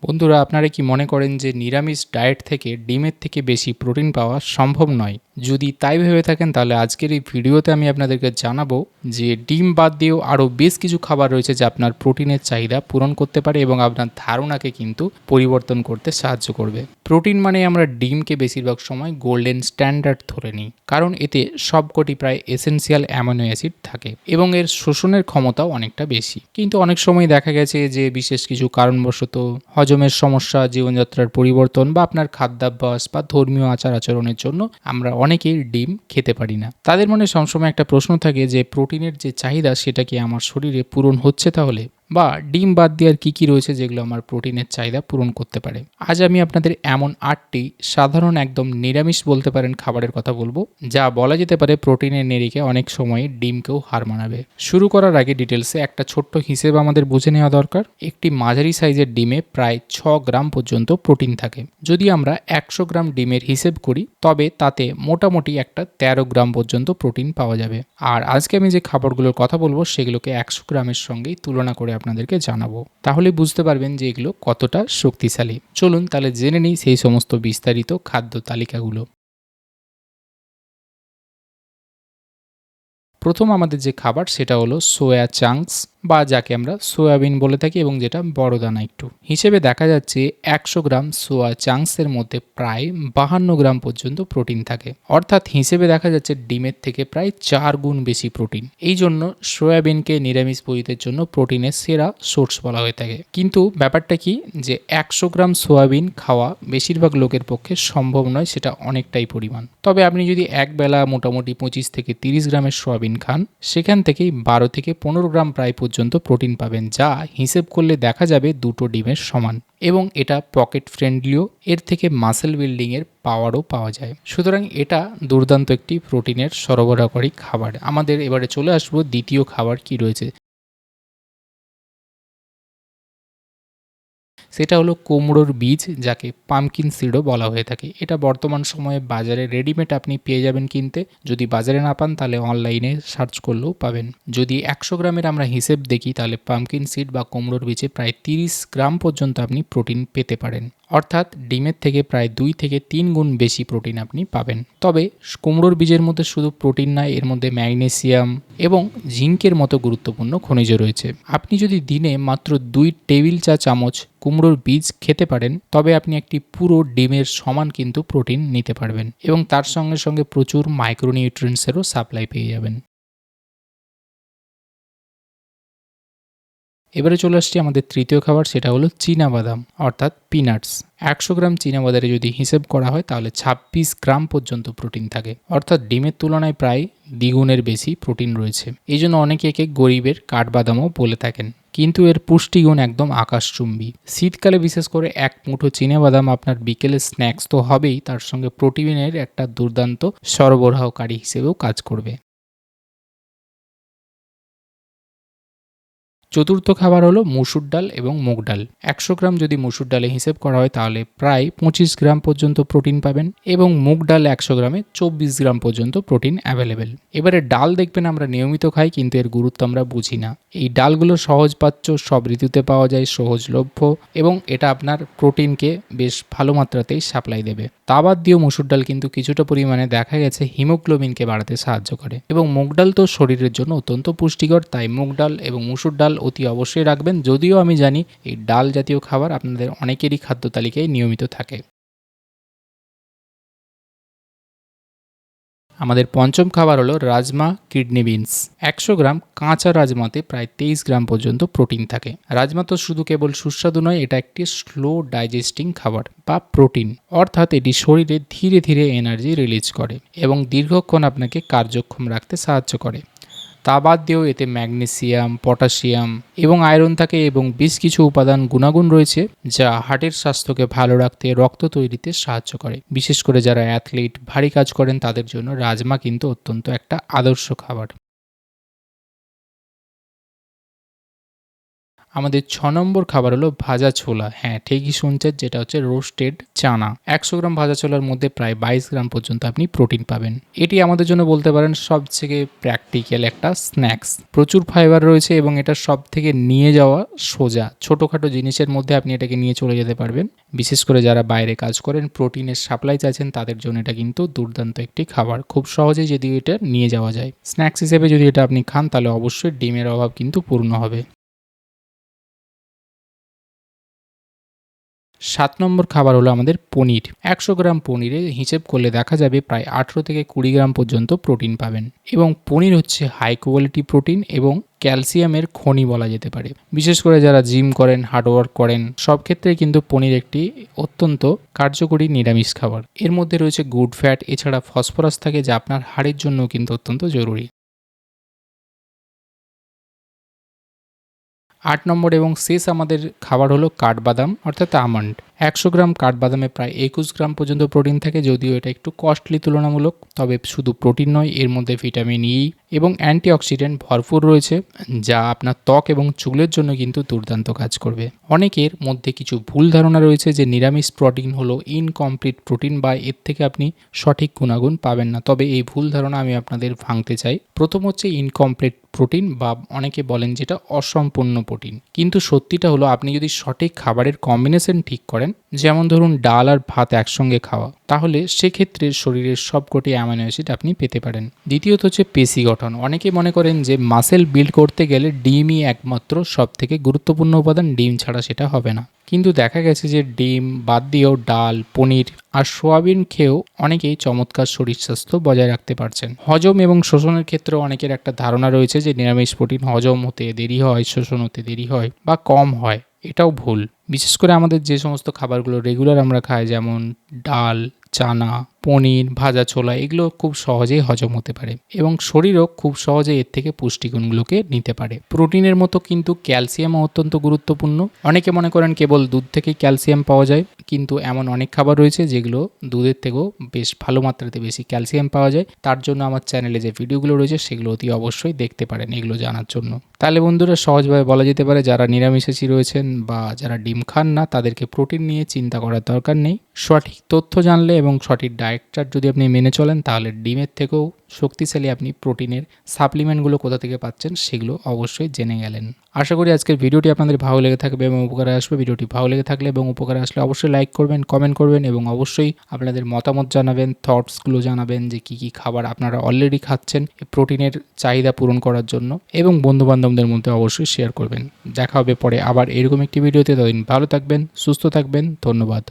বন্ধুরা, আপনারা কি মনে করেন যে নিরামিষ ডায়েট থেকে ডিমের থেকে বেশি প্রোটিন পাওয়া সম্ভব নয়? যদি তাই ভেবে থাকেন তাহলে আজকের এই ভিডিওতে আমি আপনাদেরকে জানাবো যে ডিম বাদ দিয়েও আরও বেশ কিছু খাবার রয়েছে যা আপনার প্রোটিনের চাহিদা পূরণ করতে পারে এবং আপনার ধারণাকে কিন্তু পরিবর্তন করতে সাহায্য করবে। প্রোটিন মানে আমরা ডিমকে বেশিরভাগ সময় গোল্ডেন স্ট্যান্ডার্ড ধরে নিই, কারণ এতে সবকটি প্রায় এসেনশিয়াল অ্যামিনো অ্যাসিড থাকে এবং এর শোষণের ক্ষমতাও অনেকটা বেশি। কিন্তু অনেক সময় দেখা গেছে যে বিশেষ কিছু কারণবশত হজমের সমস্যা, জীবনযাত্রার পরিবর্তন বা আপনার খাদ্যাভ্যাস বা ধর্মীয় আচার আচরণের জন্য আমরা অনেকেই ডিম খেতে পারি না। তাদের মনে সবসময় একটা প্রশ্ন থাকে যে প্রোটিনের যে চাহিদা সেটা কি আমার শরীরে পূরণ হচ্ছে তাহলে, বা ডিম বাদ দেওয়ার কী কী রয়েছে যেগুলো আমার প্রোটিনের চাহিদা পূরণ করতে পারে। আজ আমি আপনাদের এমন 8টি সাধারণ একদম নিরামিষ বলতে পারেন খাবারের কথা বলবো, যা বলা যেতে পারে প্রোটিনের নিরিখে অনেক সময় ডিমকেও হার মানাবে। শুরু করার আগে ডিটেলসে একটা ছোট্ট হিসেব আমাদের বুঝে নেওয়া দরকার। একটি মাঝারি সাইজের ডিমে প্রায় 6 গ্রাম পর্যন্ত প্রোটিন থাকে। যদি আমরা 100 গ্রাম ডিমের হিসেব করি তবে তাতে মোটামুটি একটা 13 গ্রাম পর্যন্ত প্রোটিন পাওয়া যাবে। আর আজকে আমি যে খাবারগুলোর কথা বলবো সেগুলোকে 100 গ্রামের সঙ্গেই তুলনা করে আপনাদেরকে জানাবো, তাহলে বুঝতে পারবেন যে এগুলো কতটা শক্তিশালী। চলুন তাহলে জেনে নিই সেই সমস্ত বিস্তারিত খাদ্য তালিকাগুলো। প্রথম আমাদের যে খাবার সেটা হলো সোয়া চাংস, বা যাকে আমরা সয়াবিন বলে থাকি এবং যেটা বড় দানা একটু হিসেবে দেখা যাচ্ছে 100 গ্রাম সোয়া চাংসের মধ্যে প্রায় 52 গ্রাম পর্যন্ত প্রোটিন থাকে। অর্থাৎ হিসেবে দেখা যাচ্ছে ডিমের থেকে প্রায় 4 গুণ বেশি প্রোটিন। এই জন্য সয়াবিনকে নিরামিষ ভোজীদের জন্য প্রোটিনের সেরা সোর্স বলা হয়ে থাকে। কিন্তু ব্যাপারটা কি যে 100 গ্রাম সয়াবিন খাওয়া বেশিরভাগ লোকের পক্ষে সম্ভব নয়, সেটা অনেকটাই পরিমাণ। তবে আপনি যদি একবেলা মোটামুটি 25 থেকে 30 গ্রামের সয়াবিন খান, সেখান থেকেই 12 থেকে 15 গ্রাম প্রায় পর্যন্ত প্রোটিন পাবেন, যা হিসেব করলে দেখা যাবে দুটো ডিমের সমান। এবং এটা পকেট ফ্রেন্ডলিও, এর থেকে মাসেল বিল্ডিং এর পাওয়ারও পাওয়া যায়। সুতরাং এটা দুর্দান্ত একটি প্রোটিনের সরবরাহকারী খাবার। আমাদের এবারে চলে আসবো দ্বিতীয় খাবার কি রয়েছে, সেটা হলো কুমড়োর বীজ, যাকে পামকিন সিডও বলা হয়ে থাকে। এটা বর্তমান সময়ে বাজারে রেডিমেড আপনি পেয়ে যাবেন কিনতে। যদি বাজারে না পান তাহলে অনলাইনে সার্চ করলেও পাবেন। যদি 100 গ্রামের আমরা হিসেব দেখি তাহলে পামকিন সিড বা কুমড়োর বীজে প্রায় 30 গ্রাম পর্যন্ত আপনি প্রোটিন পেতে পারেন। অর্থাৎ ডিমের থেকে প্রায় 2 থেকে 3 গুণ বেশি প্রোটিন আপনি পাবেন। তবে কুমড়োর বীজের মধ্যে শুধু প্রোটিন নয়, এর মধ্যে ম্যাগনেসিয়াম এবং জিঙ্কের মতো গুরুত্বপূর্ণ খনিজ রয়েছে। আপনি যদি দিনে মাত্র 2 টেবিল চা চামচ কুমড়োর বীজ খেতে পারেন তবে আপনি একটি পুরো ডিমের সমান কিন্তু প্রোটিন নিতে পারবেন এবং তার সঙ্গে সঙ্গে প্রচুর মাইক্রোনিউট্রিয়েন্টসেরও সাপ্লাই পেয়ে যাবেন। এবারে চলে আসছি আমাদের তৃতীয় খাবার, সেটা হলো চীনাবাদাম অর্থাৎ পিনাটস। 100 গ্রাম চীনাবাদারে যদি হিসেব করা হয় তাহলে 26 গ্রাম পর্যন্ত প্রোটিন থাকে। অর্থাৎ ডিমের তুলনায় প্রায় দ্বিগুণের বেশি প্রোটিন রয়েছে। এই জন্য অনেকে একে গরিবের কাঠবাদামও বলে থাকেন। কিন্তু এর পুষ্টিগুণ একদম আকাশচুম্বী। শীতকালে বিশেষ করে এক মুঠো চীনাবাদাম আপনার বিকেলের স্ন্যাক্স তো হবেই, তার সঙ্গে প্রোটিনের একটা দুর্দান্ত সরবরাহকারী হিসেবেও কাজ করবে। চতুর্থ খাবার হলো মসুর ডাল এবং মুগ ডাল। 100 গ্রাম যদি মসুর ডালে হিসেব করা হয় তাহলে প্রায় 25 গ্রাম পর্যন্ত প্রোটিন পাবেন এবং মুগ ডাল 100 গ্রামে 24 গ্রাম পর্যন্ত প্রোটিন অ্যাভেলেবেল। এবারে ডাল দেখবেন আমরা নিয়মিত খাই কিন্তু এর গুরুত্ব আমরা বুঝি না। এই ডালগুলো সহজপাচ্য, সব ঋতুতে পাওয়া যায়, সহজলভ্য এবং এটা আপনার প্রোটিনকে বেশ ভালো মাত্রাতেই সাপ্লাই দেবে। তা বাদ দিয়েও মসুর ডাল কিন্তু কিছুটা পরিমাণে দেখা গেছে হিমোগ্লোবিনকে বাড়াতে সাহায্য করে এবং মুগ ডাল তো শরীরের জন্য অত্যন্ত পুষ্টিকর, তাই মুগ ডাল এবং মসুর ডাল অতি অবশ্যই রাখবেন। যদিও আমি জানি এই ডাল জাতীয় খাবার আপনাদের অনেকেরই খাদ্য তালিকায় নিয়মিত থাকে। আমাদের পঞ্চম খাবার হলো রাজমা কিডনি বিনস। 100 গ্রাম কাঁচা রাজমাতে প্রায় 23 গ্রাম পর্যন্ত প্রোটিন থাকে। রাজমা তো শুধু কেবল সুস্বাদু নয়, এটা একটি স্লো ডাইজেস্টিং খাবার বা প্রোটিন। অর্থাৎ এটি শরীরে ধীরে ধীরে এনার্জি রিলিজ করে এবং দীর্ঘক্ষণ আপনাকে কার্যক্ষম রাখতে সাহায্য করে। তা বাদ দিয়েও এতে ম্যাগনেসিয়াম, পটাশিয়াম এবং আয়রন থাকে এবং বেশ কিছু উপাদান গুণাগুণ রয়েছে যা হার্টের স্বাস্থ্যকে ভালো রাখতে, রক্ত তৈরিতে সাহায্য করে। বিশেষ করে যারা অ্যাথলিট, ভারী কাজ করেন তাদের জন্য রাজমা কিন্তু অত্যন্ত একটা আদর্শ খাবার। আমাদের 6 নম্বর খাবার হলো ভাজা ছোলা। হ্যাঁ, ঠিকই শুনছেন, যেটা হচ্ছে রোস্টেড চানা। 100 গ্রাম ভাজা ছোলার মধ্যে প্রায় 22 গ্রাম পর্যন্ত আপনি প্রোটিন পাবেন। এটি আমাদের জন্য বলতে পারেন সবথেকে প্র্যাকটিক্যাল একটা স্ন্যাক্স। প্রচুর ফাইবার রয়েছে এবং এটা সবথেকে নিয়ে যাওয়া সোজা। ছোটোখাটো জিনিসের মধ্যে আপনি এটাকে নিয়ে চলে যেতে পারবেন। বিশেষ করে যারা বাইরে কাজ করেন, প্রোটিনের সাপ্লাই চাইছেন, তাদের জন্য এটা কিন্তু দুর্দান্ত একটি খাবার। খুব সহজেই যদি এটা নিয়ে যাওয়া যায়। স্ন্যাক্স হিসেবে যদি এটা আপনি খান তাহলে অবশ্যই ডিমের অভাব কিন্তু পূর্ণ হবে। 7 নম্বর খাবার হলো আমাদের পনির। 100 গ্রাম পনিরে হিসেব করলে দেখা যাবে প্রায় 18 থেকে 20 গ্রাম পর্যন্ত প্রোটিন পাবেন এবং পনির হচ্ছে হাই কোয়ালিটি প্রোটিন এবং ক্যালসিয়ামের খনি বলা যেতে পারে। বিশেষ করে যারা জিম করেন, হার্ডওয়ার্ক করেন, সব ক্ষেত্রে কিন্তু পনির একটি অত্যন্ত কার্যকরী নিরামিষ খাবার। এর মধ্যে রয়েছে গুড ফ্যাট, এছাড়া ফসফরাস থাকে যা আপনার হাড়ের জন্য কিন্তু অত্যন্ত জরুরি। 8 নম্বর এবং শেষ আমাদের খাবার হলো কাঠবাদাম অর্থাৎ আমন্ড। 100 গ্রাম কাঠবাদামে প্রায় 21 গ্রাম পর্যন্ত প্রোটিন থাকে, যদিও এটা একটু কস্টলি তুলনামূলক। তবে শুধু প্রোটিন নয়, এর মধ্যে ভিটামিন ই এবং অ্যান্টিঅক্সিডেন্ট ভরপুর রয়েছে, যা আপনার ত্বক এবং চুলের জন্য কিন্তু দুর্দান্ত কাজ করবে। অনেকের মধ্যে কিছু ভুল ধারণা রয়েছে যে নিরামিষ প্রোটিন হলো ইনকমপ্লিট প্রোটিন বা এর থেকে আপনি সঠিক গুণাগুণ পাবেন না। তবে এই ভুল ধারণা আমি আপনাদের ভাঙতে চাই। প্রথম হচ্ছে ইনকমপ্লিট প্রোটিন বা অনেকে বলেন যেটা অসম্পূর্ণ প্রোটিন, কিন্তু সত্যিটা হলো আপনি যদি সঠিক খাবারের কম্বিনেশন ঠিক করেন, যেমন ধরুন ডাল আর ভাত একসঙ্গে খাওয়া, তাহলে সেক্ষেত্রে শরীরের সবকটি অ্যামাইনো অ্যাসিড আপনি পেতে পারেন। দ্বিতীয়ত হচ্ছে পেশি গঠন। অনেকে মনে করেন যে মাসেল বিল্ড করতে গেলে ডিমই একমাত্র সব থেকে গুরুত্বপূর্ণ উপাদান, ডিম ছাড়া সেটা হবে না। কিন্তু দেখা গেছে যে ডিম বাদ দিয়েও ডাল, পনির আর সোয়াবিন খেয়েও অনেকেই চমৎকার শরীর স্বাস্থ্য বজায় রাখতে পারছেন। হজম এবং শোষণের ক্ষেত্রে অনেকের একটা ধারণা রয়েছে যে নিরামিষ প্রোটিন হজম হতে দেরি হয়, শোষণ হতে দেরি হয় বা কম হয়। এটাও ভুল। বিশেষ করে আমাদের যে সমস্ত খাবারগুলো রেগুলার আমরা খাই, যেমন ডাল, চানা, পনির, ভাজা ছোলা, এগুলো খুব সহজেই হজম হতে পারে এবং শরীরও খুব সহজে এর থেকে পুষ্টিগুণগুলোকে নিতে পারে। প্রোটিনের মতো কিন্তু ক্যালসিয়ামও অত্যন্ত গুরুত্বপূর্ণ। অনেকে মনে করেন কেবল দুধ থেকেই ক্যালসিয়াম পাওয়া যায়, কিন্তু এমন অনেক খাবার রয়েছে যেগুলো দুধের থেকেও বেশ ভালো মাত্রাতে বেশি ক্যালসিয়াম পাওয়া যায়। তার জন্য আমার চ্যানেলে যে ভিডিওগুলো রয়েছে সেগুলো অতি অবশ্যই দেখতে পারেন এগুলো জানার জন্য। তাহলে বন্ধুরা, সহজভাবে বলা যেতে পারে যারা নিরামিষাশী রয়েছেন বা যারা ডিম খান না, তাদেরকে প্রোটিন নিয়ে চিন্তা করার দরকার নেই। সঠিক তথ্য জানলে এবং সঠিক ডায়েট চার্ট যদি আপনি মেনে চলেন, তাহলে ডিমের থেকেও শক্তিশালী আপনি প্রোটিনের সাপ্লিমেন্টগুলো কোথা থেকে পাচ্ছেন সেগুলো অবশ্যই জেনে গেলেন। আশা করি আজকের ভিডিওটি আপনাদের ভালো লেগে থাকবে এবং উপকারে আসবে। ভিডিওটি ভালো লেগে থাকলে এবং উপকারে আসলে অবশ্যই লাইক করবেন, কমেন্ট করবেন এবং অবশ্যই আপনাদের মতামত জানাবেন, থটসগুলো জানাবেন যে কী কী খাবার আপনারা অলরেডি খাচ্ছেন প্রোটিনের চাহিদা পূরণ করার জন্য, এবং বন্ধুবান্ধবদের মধ্যে অবশ্যই শেয়ার করবেন। দেখা হবে পরে আবার এরকম একটি ভিডিওতে। ততদিন ভালো থাকবেন, সুস্থ থাকবেন। ধন্যবাদ।